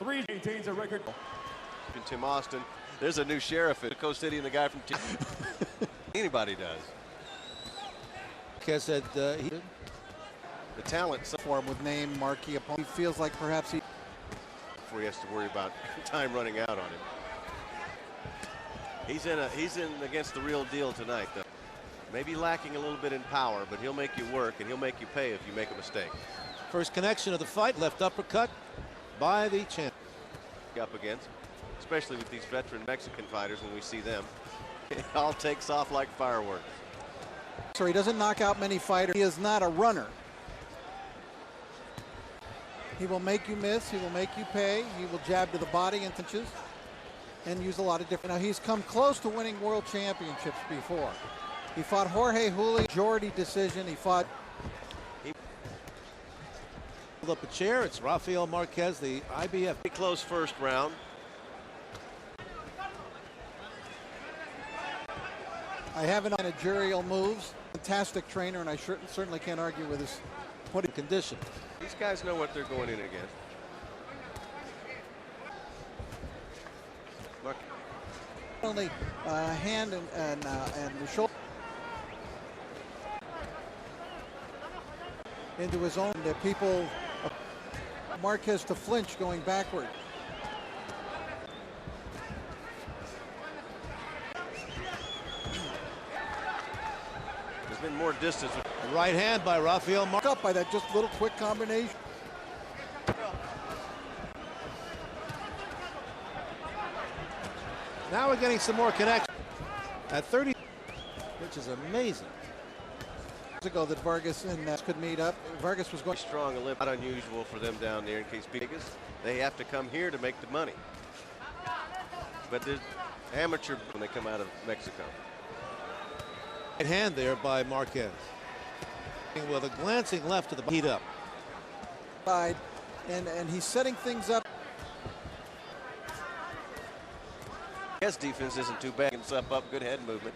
3 maintains a record. Tim Austin, there's a new sheriff at Coast City and the guy from anybody does. Marquez said the talent for him with name marquee opponent. He feels like perhaps before he has to worry about time running out on him. He's in against the real deal tonight, though. Maybe lacking a little bit in power, but he'll make you work and he'll make you pay if you make a mistake. First connection of the fight, left uppercut by the champ. Up against, especially with these veteran Mexican fighters when we see them. It all takes off like fireworks. So he doesn't knock out many fighters. He is not a runner. He will make you miss. He will make you pay. He will jab to the body and touches and use a lot of different. Now he's come close to winning world championships before. He fought Jorge Julio, majority decision. He fought. Pulled up a chair. It's Rafael Marquez, the IBF. Pretty close first round. I haven't managerial moves. Fantastic trainer, and I certainly can't argue with his condition. These guys know what they're going in against. Only hand and the shoulder into his own. The people Marquez to flinch going backward. There's been more distance. A right hand by Rafael Marquez. Up by that just little quick combination. Now we're getting some more connection at 30, which is amazing. Ago that Vargas and could meet up. Vargas was going strong, not unusual for them down there in case Vegas. They have to come here to make the money. But there's amateur when they come out of Mexico. Right hand there by Marquez. With a glancing left to the heat up. Side, and he's setting things up. His defense isn't too bad. It's up, good head movement.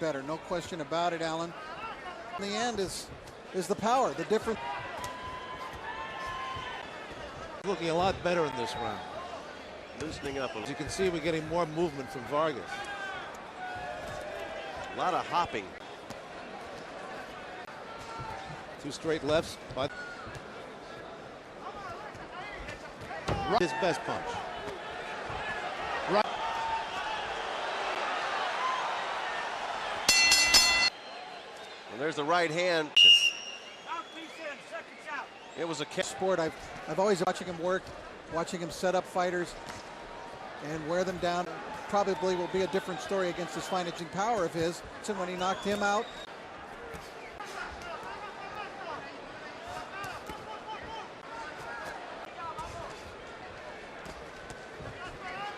Better, no question about it, Alan. In the end is the power, the difference. Looking a lot better in this round. Loosening up a little. As you can see, we're getting more movement from Vargas. A lot of hopping. Two straight lefts. But his best punch. Right. And there's the right hand. It was a sport. I've always watching him work, watching him set up fighters and wear them down. Probably will be a different story against this finishing power of his. When he knocked him out.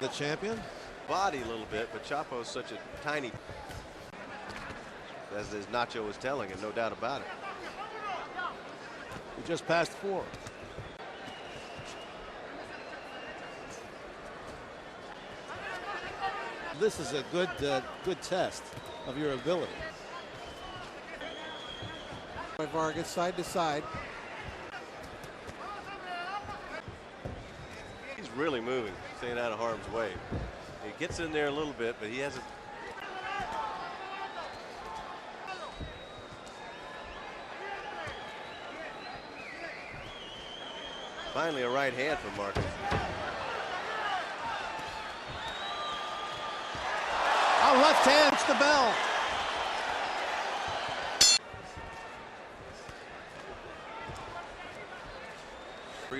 The champion. Body a little bit, but Chapo's such a tiny, as Nacho was telling him, no doubt about it. We just passed 4. This is a good test of your ability. By Vargas, side to side. He's really moving, staying out of harm's way. He gets in there a little bit, but he hasn't. Finally, a right hand from Marquez. A left hand, it's the bell.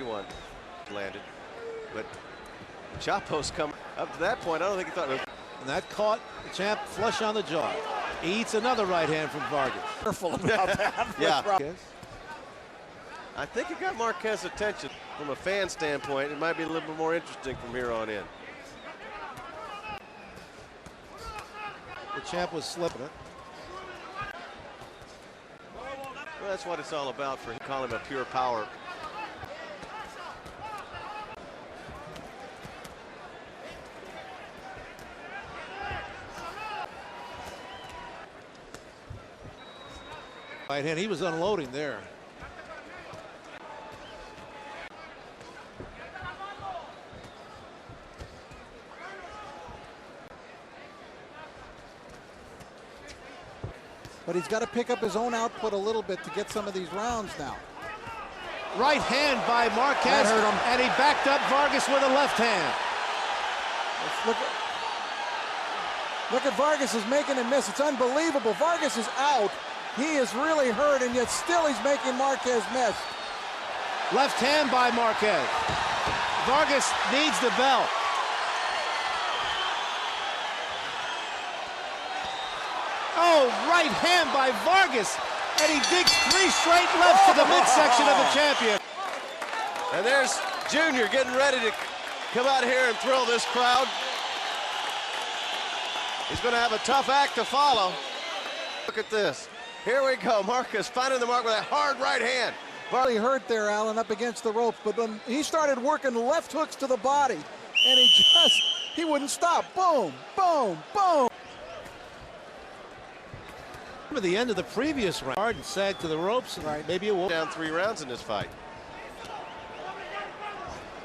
One landed, but Chapo's come up to that point. I don't think he thought. And that caught the champ flush on the jaw. He eats another right hand from Vargas. Careful about that. Yeah. I think it got Marquez's attention from a fan standpoint. It might be a little bit more interesting from here on in. The champ was slipping it. Well, that's what it's all about for him. Call him a pure power. Right hand, he was unloading there. but he's got to pick up his own output a little bit to get some of these rounds now. Right hand by Marquez, That hurt him. and he backed up Vargas with a left hand. Look at Vargas is making him miss. It's unbelievable. Vargas is out. He is really hurt, and yet still he's making Marquez miss. Left hand by Marquez. Vargas needs the belt. Oh, right hand by Vargas, and he digs 3 straight lefts to the midsection of the champion. And there's Junior getting ready to come out here and thrill this crowd. He's going to have a tough act to follow. Look at this. Here we go. Marquez finding the mark with that hard right hand. Barley hurt there, Allen, up against the ropes, but when he started working left hooks to the body, and he wouldn't stop. Boom, boom, boom. At the end of the previous round, hard and sagged to the ropes, and right. maybe it will. Down 3 rounds in this fight.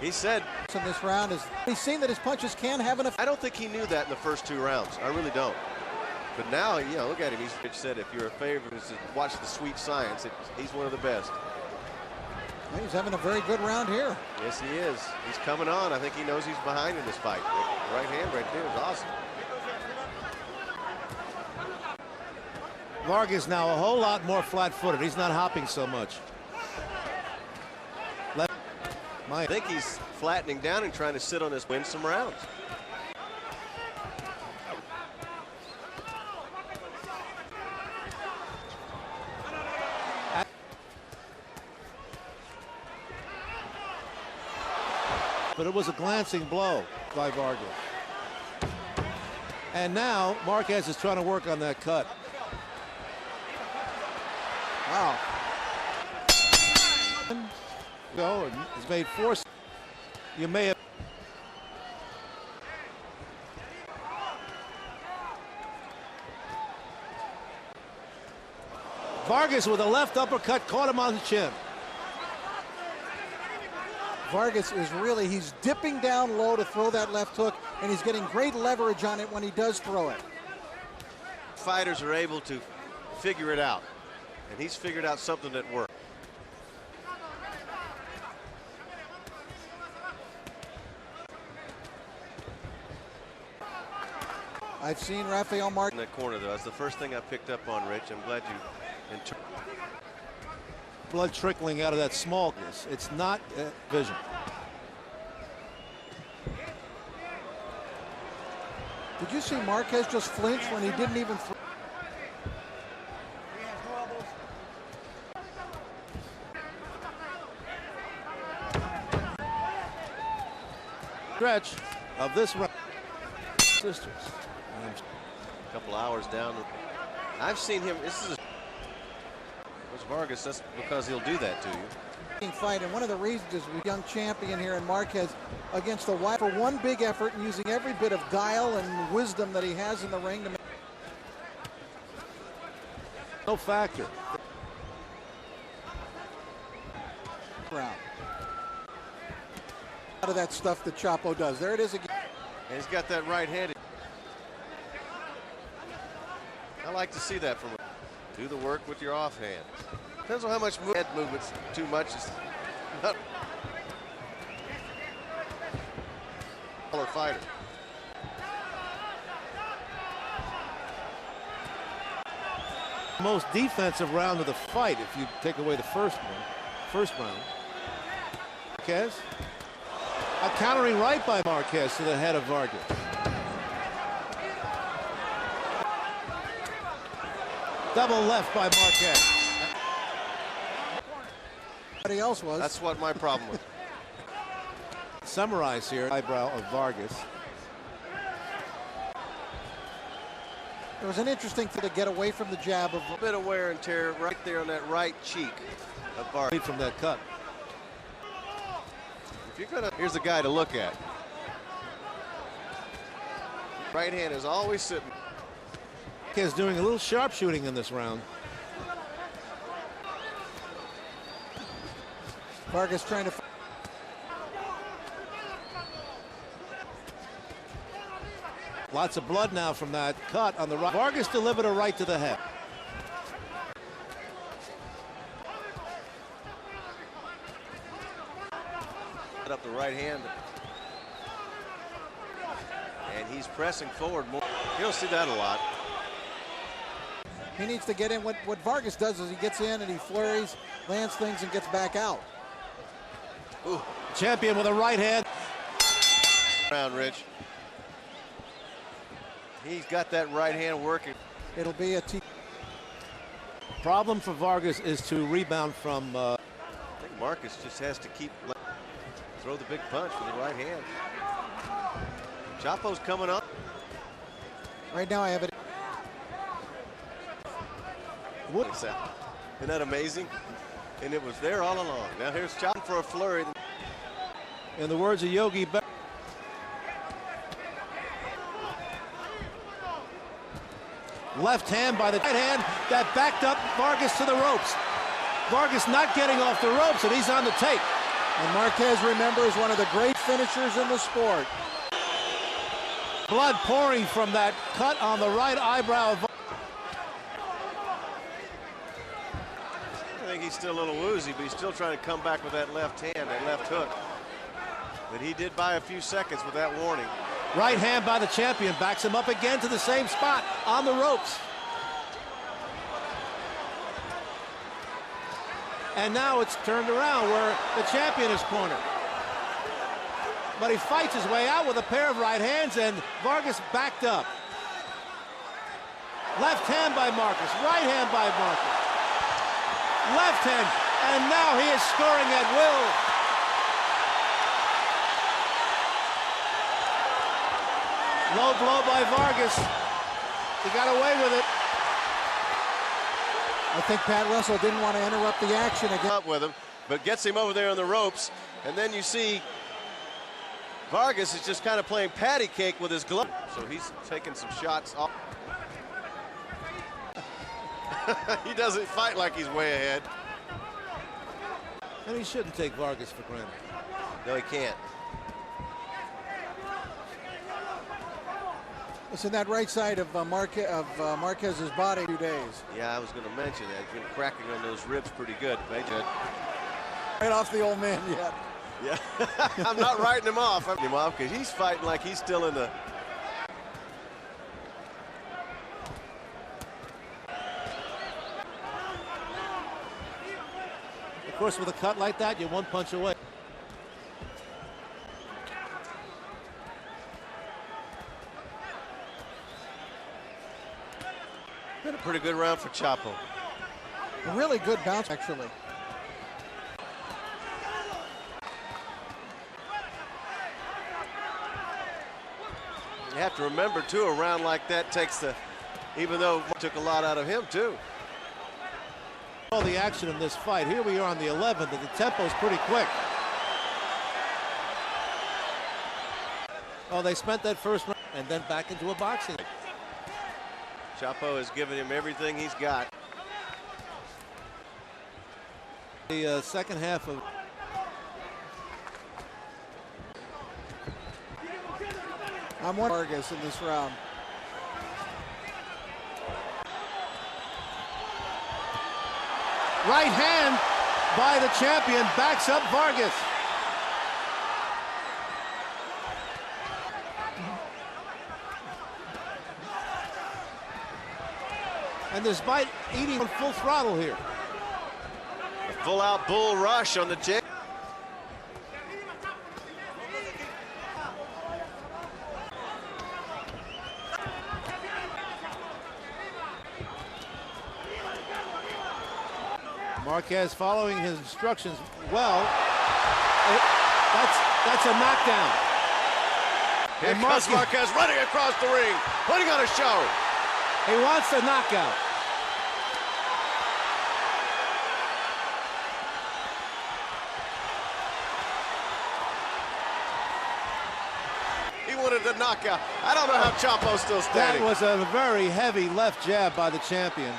He said In this round is he's seen that his punches can have an effect. I don't think he knew that in the first 2 rounds. I really don't. But now, you know, look at him. He's said if you're a favorite, watch the sweet science. He's one of the best. He's having a very good round here. Yes, he is. He's coming on. I think he knows he's behind in this fight. The right hand right there is awesome. Vargas now a whole lot more flat-footed. He's not hopping so much. I think he's flattening down and trying to sit on this, win some rounds. But it was a glancing blow by Vargas. And now Marquez is trying to work on that cut. Wow. Go, and he's made 4. You may have. Vargas with a left uppercut caught him on the chin. Vargas is really, he's dipping down low to throw that left hook, and he's getting great leverage on it when he does throw it. Fighters are able to figure it out, and he's figured out something that works. I've seen Rafael Marquez In that corner, though, that's the first thing I picked up on, Rich. I'm glad you. Blood trickling out of that smallness. It's not vision. Did you see Marquez just flinch when he didn't even throw? Stretch of this round. Sisters. A couple hours down. I've seen him. This is Vargas. That's because he'll do that to you. Fight, and one of the reasons is a young champion here in Marquez against the wide for one big effort and using every bit of guile and wisdom that he has in the ring to make. No factor. Round. Out of that stuff that Chapo does. There it is again. And he's got that right hand. I like to see that from him. Do the work with your offhand. Depends on how much head movement's too much. It's not a fighter. Most defensive round of the fight if you take away the first round. Marquez. A countering right by Marquez to the head of Vargas. Double left by Marquez. Everybody else was. That's what my problem was. Summarize here, eyebrow of Vargas. It was an interesting thing to get away from the jab of. A bit of wear and tear right there on that right cheek of Vargas. From that cut. If you're gonna, here's the guy to look at. Right hand is always sitting. Marquez doing a little sharpshooting in this round. Vargas trying to. Lots of blood now from that cut on the right. Vargas delivered a right to the head. out the right hand. And he's pressing forward more. You don't see that a lot. He needs to get in. What Vargas does is he gets in and he flurries, lands things, and gets back out. Ooh. Champion with a right hand. Round, Rich. He's got that right hand working. It'll be a Problem for Vargas is to rebound from. I think Marquez just has to throw the big punch with the right hand. Chapo's coming up. Right now I have it. Isn't that amazing? And it was there all along. Now here's Chapo for a flurry. In the words of Yogi Berra. Left hand by the right hand that backed up Vargas to the ropes. Vargas not getting off the ropes, and he's on the tape. And Marquez, remember, is one of the great finishers in the sport. Blood pouring from that cut on the right eyebrow. I think he's still a little woozy, but he's still trying to come back with that left hand, that left hook. But he did buy a few seconds with that warning. Right hand by the champion backs him up again to the same spot on the ropes. And now it's turned around where the champion is cornered. But he fights his way out with a pair of right hands, and Vargas backed up. Left hand by Marquez, right hand by Marquez. Left hand, and now he is scoring at will. Low blow by Vargas. He got away with it. I think Pat Russell didn't want to interrupt the action again. Up with him, but gets him over there on the ropes. And then you see Vargas is just kind of playing patty cake with his glove. So he's taking some shots off. He doesn't fight like he's way ahead. And he shouldn't take Vargas for granted. No, he can't. Listen, that right side of Marquez's body 2 days. Yeah, I was going to mention that. He's been cracking on those ribs pretty good. Right off the old man yet. Yeah, I'm not writing him off. I'm writing him off because he's fighting like he's still in the. Of course, with a cut like that, you're one punch away. Been a pretty good round for Chapo. A really good bounce, actually. You have to remember, too, a round like that takes even though it took a lot out of him, too. All the action in this fight. Here we are on the 11th, and the tempo's pretty quick. Oh, they spent that first round and then back into a boxing. Chapo has given him everything he's got. The second half of I'm one Vargas in this round. right hand by the champion backs up Vargas. And despite eating on full throttle here. A full-out bull rush on the tick. Marquez following his instructions well. That's a knockdown. Here comes Marquez running across the ring, putting on a show. He wants a knockout. He wanted the knockout. I don't know how Chapo's still standing. That was a very heavy left jab by the champion.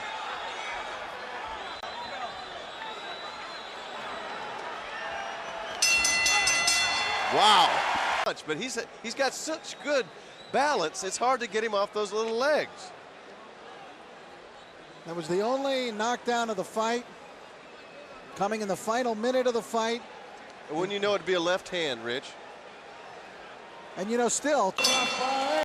Wow. But he's got such good balance, it's hard to get him off those little legs. That was the only knockdown of the fight. Coming in the final minute of the fight. Wouldn't you know it'd be a left hand, Rich? And you know, still